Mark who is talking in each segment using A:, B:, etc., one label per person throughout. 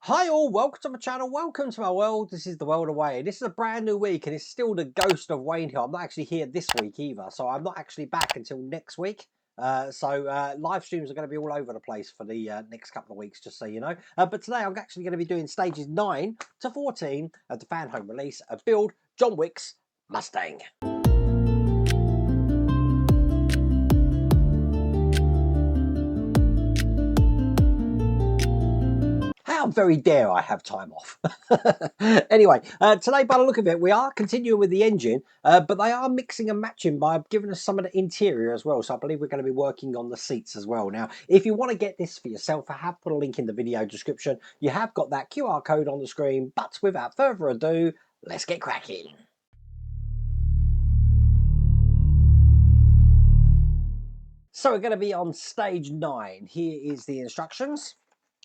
A: Hi all, welcome to my channel, welcome to my world. This is the world of Wayne. This is a brand new week and it's still the ghost of Wayne here. I'm not actually here this week either, so I'm not actually back until next week. Live streams are going to be all over the place for the next couple of weeks, just so you know. But today I'm actually going to be doing stages 9 to 14 of the Fanhome release of Build John Wick's Mustang. How very dare I have time off. Anyway, today by the look of it, we are continuing with the engine, but they are mixing and matching by giving us some of the interior as well. So I believe we're going to be working on the seats as well. Now, if you want to get this for yourself, I have put a link in the video description. You have got that QR code on the screen, but without further ado, let's get cracking. So we're going to be on stage 9. Here is the instructions.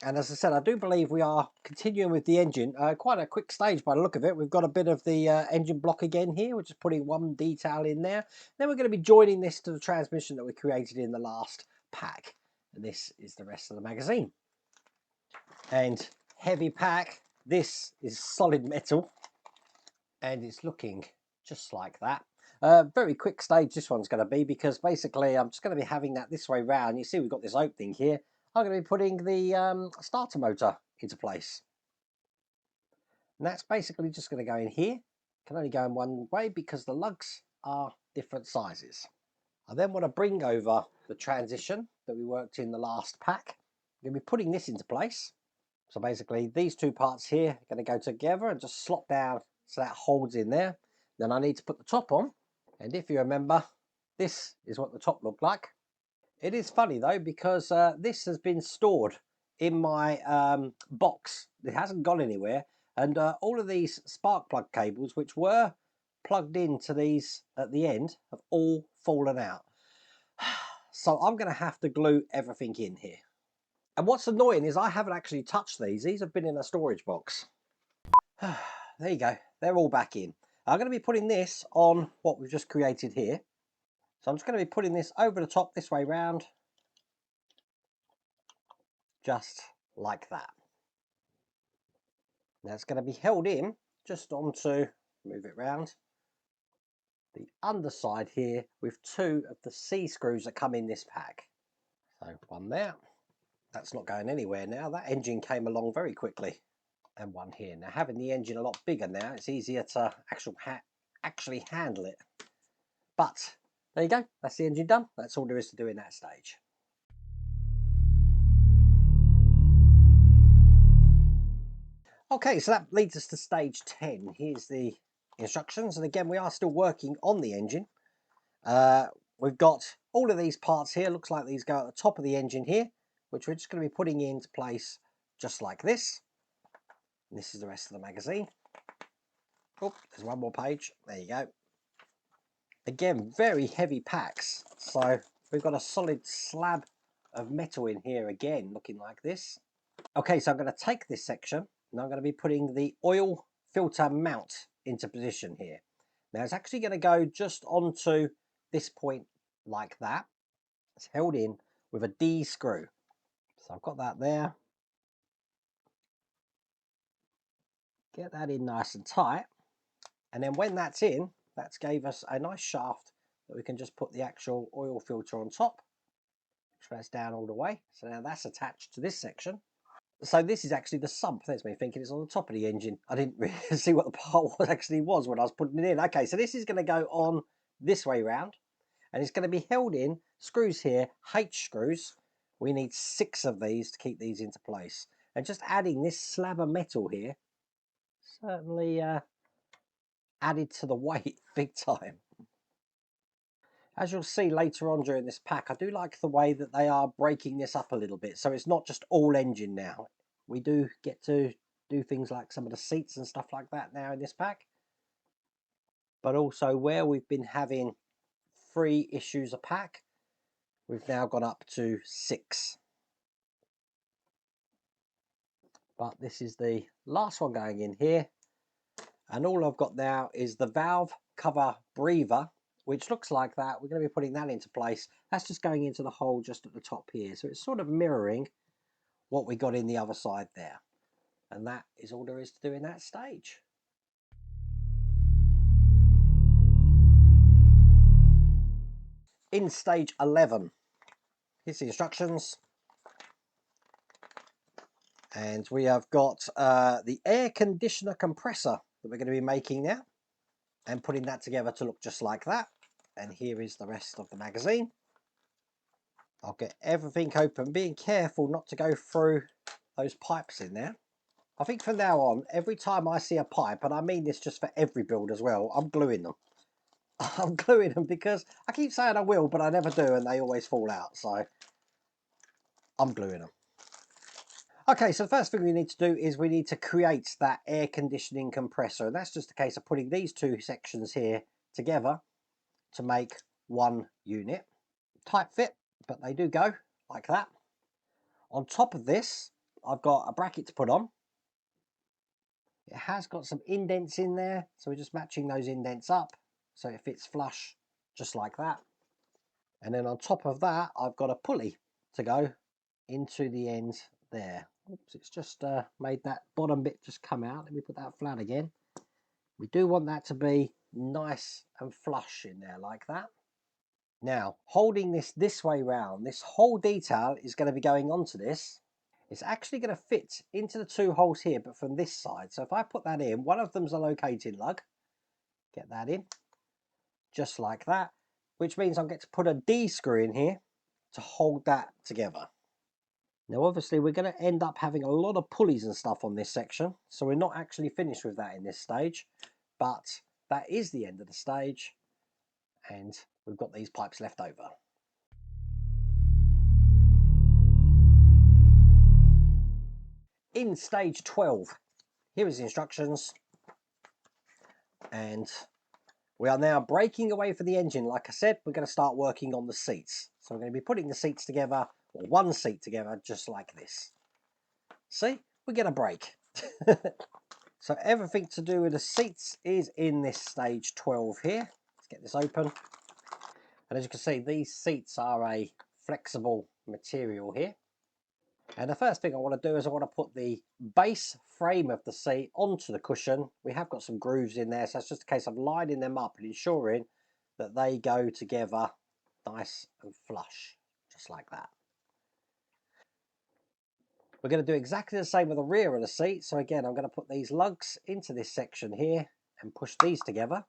A: And as I said, I do believe we are continuing with the engine. Quite a quick stage by the look of it. We've got a bit of the engine block again here. We're just putting one detail in there. Then we're going to be joining this to the transmission that we created in the last pack. And this is the rest of the magazine. And heavy pack. This is solid metal. And it's looking just like that. Very quick stage this one's going to be, because basically I'm just going to be having that this way round. You see we've got this opening here. I'm going to be putting the starter motor into place. And that's basically just going to go in here. Can only go in one way because the lugs are different sizes. I then want to bring over the transition that we worked in the last pack. I'm going to be putting this into place. So basically these two parts here are going to go together and just slot down so that holds in there. Then I need to put the top on. And if you remember, this is what the top looked like. It is funny though, because this has been stored in my box. It hasn't gone anywhere. And all of these spark plug cables, which were plugged into these at the end, have all fallen out. So I'm going to have to glue everything in here. And what's annoying is I haven't actually touched these. These have been in a storage box. There you go. They're all back in. I'm going to be putting this on what we've just created here. So I'm just going to be putting this over the top this way round. Just like that. Now it's going to be held in just onto, move it round, the underside here with two of the C screws that come in this pack. So one there. That's not going anywhere now. That engine came along very quickly. And one here. Now having the engine a lot bigger now, it's easier to actually handle it. But there you go. That's the engine done. That's all there is to do in that stage. Okay, so that leads us to stage 10. Here's the instructions. And again, we are still working on the engine. We've got all of these parts here. Looks like these go at the top of the engine here, which we're just going to be putting into place just like this. And this is the rest of the magazine. Oh, there's one more page. There you go. Again, very heavy packs. So we've got a solid slab of metal in here again, looking like this. Okay, so I'm going to take this section and I'm going to be putting the oil filter mount into position here. Now it's actually going to go just onto this point like that. It's held in with a D screw. So I've got that there. Get that in nice and tight. And then when that's in, that's gave us a nice shaft that we can just put the actual oil filter on top. Press down all the way. So now that's attached to this section. So this is actually the sump. There's me thinking it's on the top of the engine. I didn't really see what the part actually was when I was putting it in. Okay, so this is going to go on this way round. And it's going to be held in, screws here, H screws. We need 6 of these to keep these into place. And just adding this slab of metal here certainly added to the weight big time. As you'll see later on during this pack, I do like the way that they are breaking this up a little bit. So it's not just all engine now. We do get to do things like some of the seats and stuff like that now in this pack. But also where we've been having 3 issues a pack, we've now gone up to 6. But this is the last one going in here. And all I've got now is the valve cover breather, which looks like that. We're going to be putting that into place. That's just going into the hole just at the top here. So it's sort of mirroring what we got in the other side there. And that is all there is to do in that stage. In stage 11, here's the instructions. And we have got the air conditioner compressor that we're going to be making now and putting that together to look just like that. And here is the rest of the magazine. I'll get everything open, being careful not to go through those pipes in there. I think from now on, every time I see a pipe, and I mean this just for every build as well, I'm gluing them. I'm gluing them because I keep saying I will, but I never do, and they always fall out. So I'm gluing them. Okay, so the first thing we need to do is we need to create that air conditioning compressor. And that's just a case of putting these two sections here together to make one unit. Tight fit, but they do go like that. On top of this, I've got a bracket to put on. It has got some indents in there, so we're just matching those indents up so it fits flush just like that. And then on top of that, I've got a pulley to go into the end there. Oops, it's just made that bottom bit just come out. Let me put that flat again. We do want that to be nice and flush in there like that. Now, holding this way round, this whole detail is going to be going onto this. It's actually going to fit into the two holes here, but from this side. So if I put that in, one of them's a locating lug. Get that in, just like that, which means I'll get to put a D screw in here to hold that together. Now obviously we're going to end up having a lot of pulleys and stuff on this section, so we're not actually finished with that in this stage, but that is the end of the stage, and we've got these pipes left over. In stage 12, here is the instructions, and we are now breaking away for the engine. Like I said, we're going to start working on the seats. So we're going to be putting the seats together, or one seat together, just like this. See, we get a break. So everything to do with the seats is in this stage 12 here. Let's get this open. And as you can see, these seats are a flexible material here. And the first thing I want to do is I want to put the base frame of the seat onto the cushion. We have got some grooves in there, so it's just a case of lining them up and ensuring that they go together nice and flush, just like that. We're going to do exactly the same with the rear of the seat. So again, I'm going to put these lugs into this section here and push these together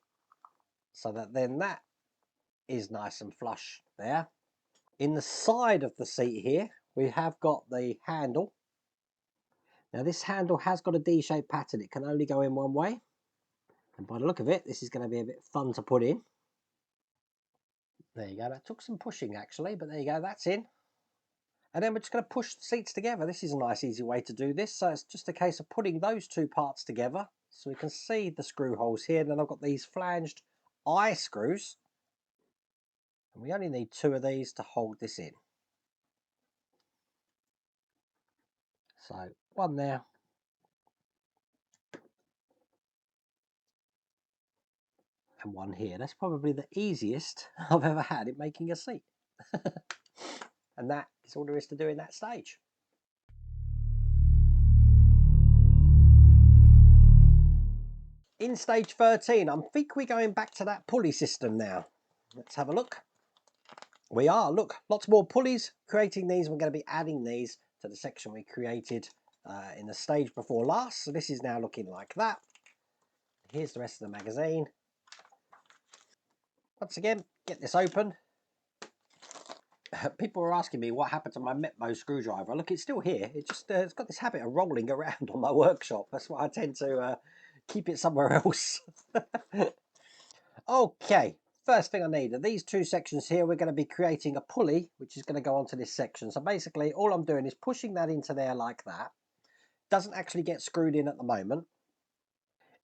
A: so that then that is nice and flush there. In the side of the seat here, we have got the handle. Now this handle has got a D-shaped pattern. It can only go in one way. And by the look of it, this is going to be a bit fun to put in. There you go. That took some pushing actually, but there you go. That's in. And then we're just going to push the seats together. This is a nice easy way to do this. So it's just a case of putting those two parts together. So we can see the screw holes here. And then I've got these flanged eye screws. And we only need two of these to hold this in. So one there. And one here. That's probably the easiest I've ever had in making a seat. And that is all there is to do in that stage. In stage 13, I think we're going back to that pulley system now. Let's have a look. We are, look, lots more pulleys, creating these. We're going to be adding these to the section we created in the stage before last. So this is now looking like that. Here's the rest of the magazine. Once again, get this open. People were asking me what happened to my Metmo screwdriver. Look, it's still here. It just it's got this habit of rolling around on my workshop. That's why I tend to keep it somewhere else. Okay, first thing I need are these two sections here. We're going to be creating a pulley, which is going to go onto this section. So basically, all I'm doing is pushing that into there like that. Doesn't actually get screwed in at the moment.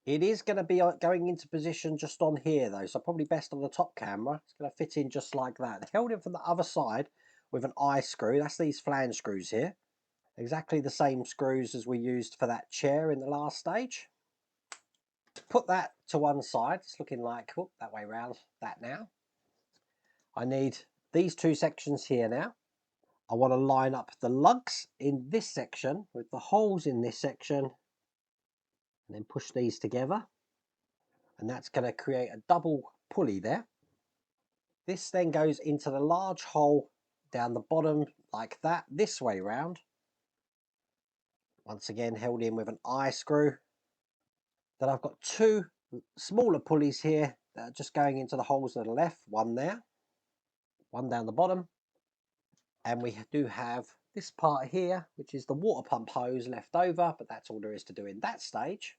A: It is going to be going into position just on here though, so probably best on the top camera. It's going to fit in just like that. Held in from the other side with an eye screw. That's these flange screws here. Exactly the same screws as we used for that chair in the last stage. Put that to one side. It's looking like, whoop, that way round, that now. I need these two sections here now. I want to line up the lugs in this section with the holes in this section and then push these together, and that's going to create a double pulley there. This then goes into the large hole down the bottom like that, this way round. Once again held in with an eye screw. Then I've got two smaller pulleys here that are just going into the holes to the left, one there, one down the bottom. And we do have this part here, which is the water pump hose left over, but that's all there is to do in that stage.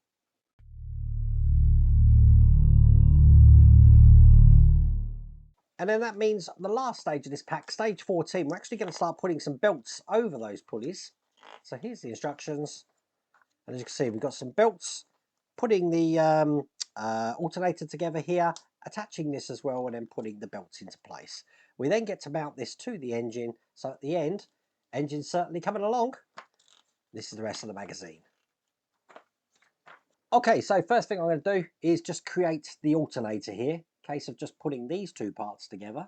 A: And then that means the last stage of this pack, stage 14, we're actually going to start putting some belts over those pulleys. So here's the instructions. And as you can see, we've got some belts, putting the alternator together here, attaching this as well, and then putting the belts into place. We then get to mount this to the engine. So at the end, engine's certainly coming along. This is the rest of the magazine. Okay, so first thing I'm going to do is just create the alternator here. Case of just putting these two parts together.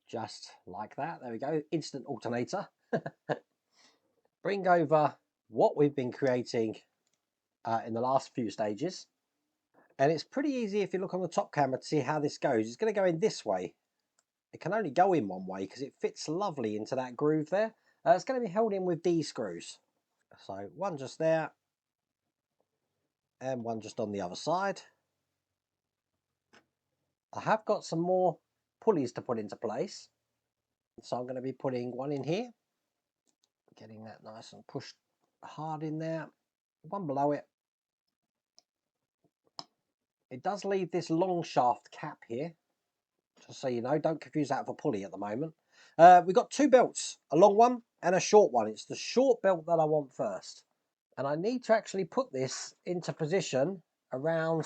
A: Just like that. There we go. Instant alternator. Bring over what we've been creating in the last few stages. And it's pretty easy if you look on the top camera to see how this goes. It's going to go in this way. It can only go in one way because it fits lovely into that groove there. It's going to be held in with these screws. So one just there and one just on the other side. I have got some more pulleys to put into place. So I'm going to be putting one in here. Getting that nice and pushed hard in there. One below it. It does leave this long shaft cap here. Just so you know, don't confuse that with a pulley at the moment. We've got two belts, a long one and a short one. It's the short belt that I want first. And I need to actually put this into position around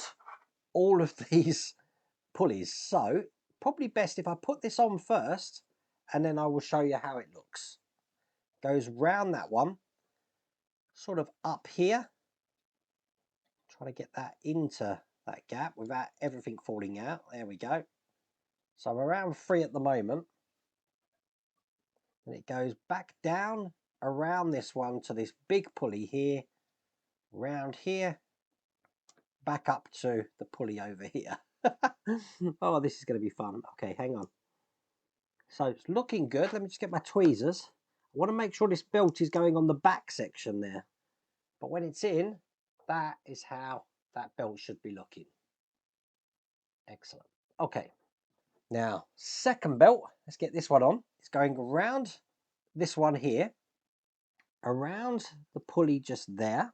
A: all of these pulleys. So probably best if I put this on first and then I will show you how it looks. Goes round that one, sort of up here. Try to get that into that gap without everything falling out. There we go. So I'm around 3 at the moment. And it goes back down around this one to this big pulley here, round here, back up to the pulley over here. Oh, this is going to be fun. Okay, hang on. So it's looking good. Let me just get my tweezers. I want to make sure this belt is going on the back section there. But when it's in, that is how that belt should be looking. Excellent. Okay. Now, second belt. Let's get this one on. It's going around this one here, around the pulley just there.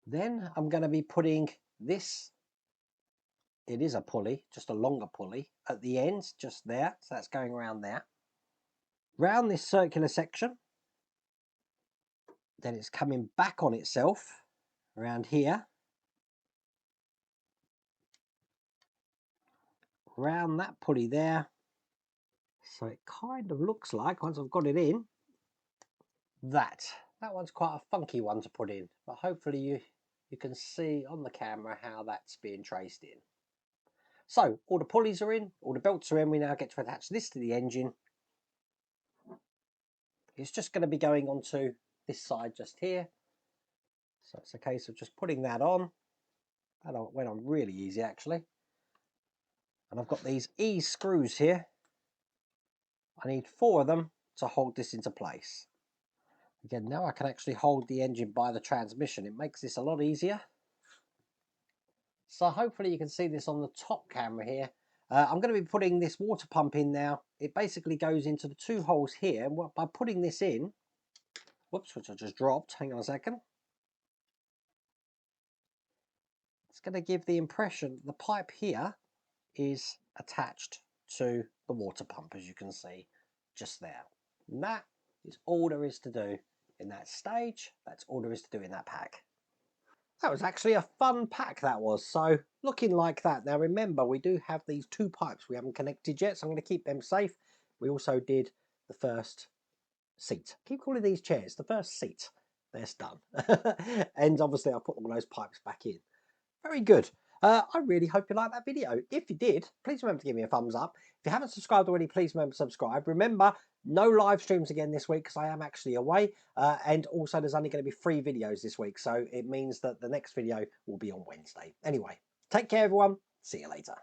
A: Then I'm going to be putting this, it is a pulley, just a longer pulley, at the end, just there. So that's going around there. Round this circular section. Then it's coming back on itself, around here. Round that pulley there. So it kind of looks like, once I've got it in, that one's quite a funky one to put in. But hopefully you can see on the camera how that's being traced in. So all the pulleys are in, all the belts are in. We now get to attach this to the engine. It's just going to be going onto this side just here. So it's a case of just putting that on. That went on really easy actually. And I've got these E screws here. I need 4 of them to hold this into place. Again, now I can actually hold the engine by the transmission. It makes this a lot easier. So hopefully you can see this on the top camera here. I'm going to be putting this water pump in now. It basically goes into the 2 holes here. And by putting this in, whoops, which I just dropped, hang on a second. It's going to give the impression the pipe here is attached to the water pump, as you can see, just there. And that is all there is to do in that stage. That's all there is to do in that pack. That was actually a fun pack, that was. So looking like that. Now remember, we do have these 2 pipes we haven't connected yet, so I'm going to keep them safe. We also did the first seat. Keep calling these chairs the first seat. That's done. And obviously I'll put all those pipes back in. Very good. I really hope you liked that video. If you did, please remember to give me a thumbs up. If you haven't subscribed already, please remember to subscribe. Remember, no live streams again this week because I am actually away. And also there's only going to be 3 videos this week. So it means that the next video will be on Wednesday. Anyway, take care everyone. See you later.